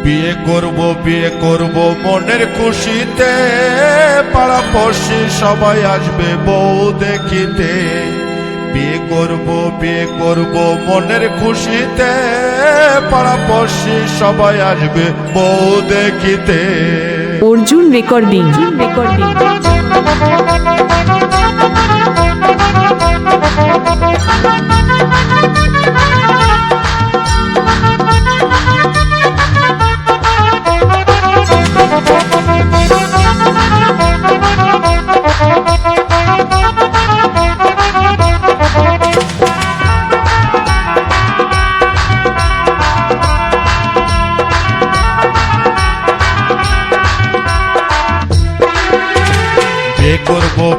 বিয়ে করব মনের খুশিতে, পাড়াপড়শি সবাই আসবে বউ দেখিতে। বিয়ে করব মনের খুশিতে, পাড়াপড়শি সবাই আসবে বউ দেখিতে। অর্জুন রেকর্ডিং।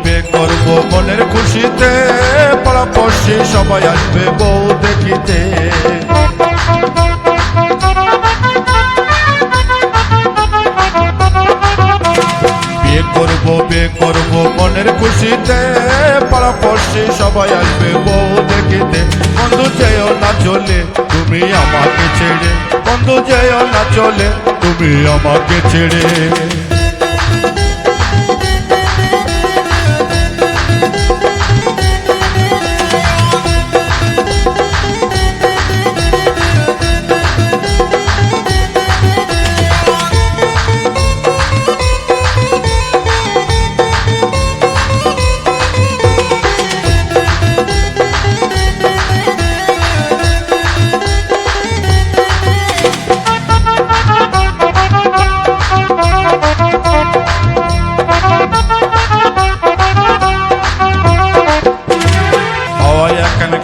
বিয়ে করব মনের খুশিতে, পাড়াপড়শি সবাই আসবে বউ দেখিতে। বিয়ে করব মনের খুশিতে, পাড়াপড়শি সবাই আসবে বউ দেখিতে। বন্ধু যেও না চলে তুমি আমাকে ছেড়ে, বন্ধু যেও না চলে তুমি আমাকে ছেড়ে।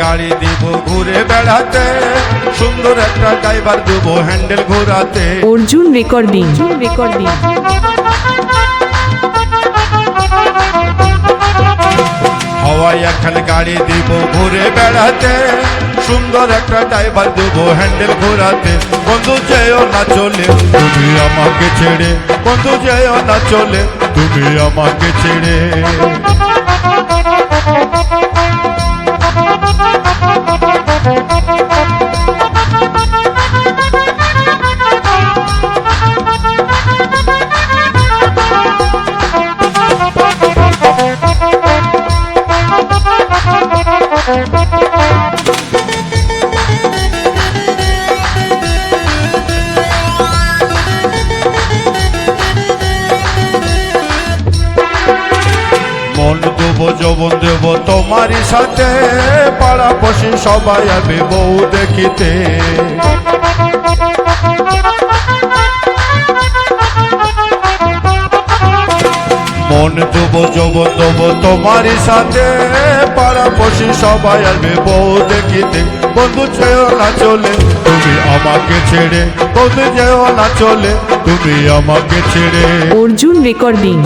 গাড়ি দিব ঘুরে বেড়াতে, সুন্দর একটা ড্রাইভার দেবো হ্যান্ডেল ঘোরাতে। অর্জুন রেকর্ডিং। হাওয়ায় এখন গাড়ি দিব ঘুরে বেড়াতে, সুন্দর একটা ড্রাইভার দেবো হ্যান্ডেল ঘোরাতে। বন্ধু যেও না চলে তুমি আমাকে ছেড়ে, বন্ধু যেও না চলে তুমি আমাকে ছেড়ে। মন দেবো যৌবন দেবো তোমারই সাথে, পাড়াপড়শি সবাই আসবে বউ দেখিতে। মন দেবো যৌবন দেবো তোমারই সাথে, পাড়াপড়শি সবাই আসবে বউ দেখিতে। বন্ধু যেও না চলে তুমি আমাকে ছেড়ে, বন্ধু যেও না চলে তুমি আমাকে ছেড়ে। অর্জুন রেকর্ডিং।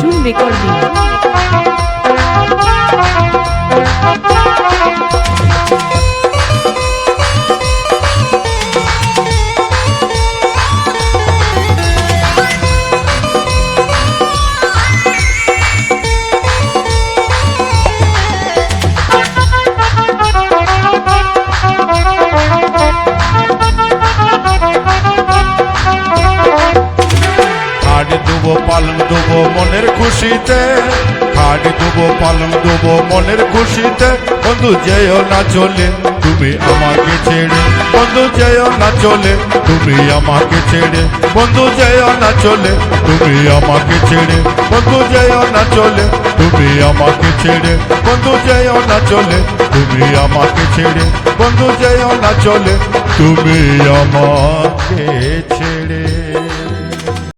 পালং দেবো মনের খুশিতে, খাট দেবো পালং দেবো মনের খুশিতে। বন্ধু যেও না চলে তুমি আমাকে ছেড়ে, বন্ধু যেও না চলে তুমি আমাকে ছেড়ে, বন্ধু যেও না চলে তুমি আমাকে ছেড়ে, বন্ধু যেও না চলে তুমি আমাকে ছেড়ে, বন্ধু যেও না চলে তুমি আমাকে ছেড়ে, বন্ধু যেও না চলে তুমি আমাকে ছেড়ে।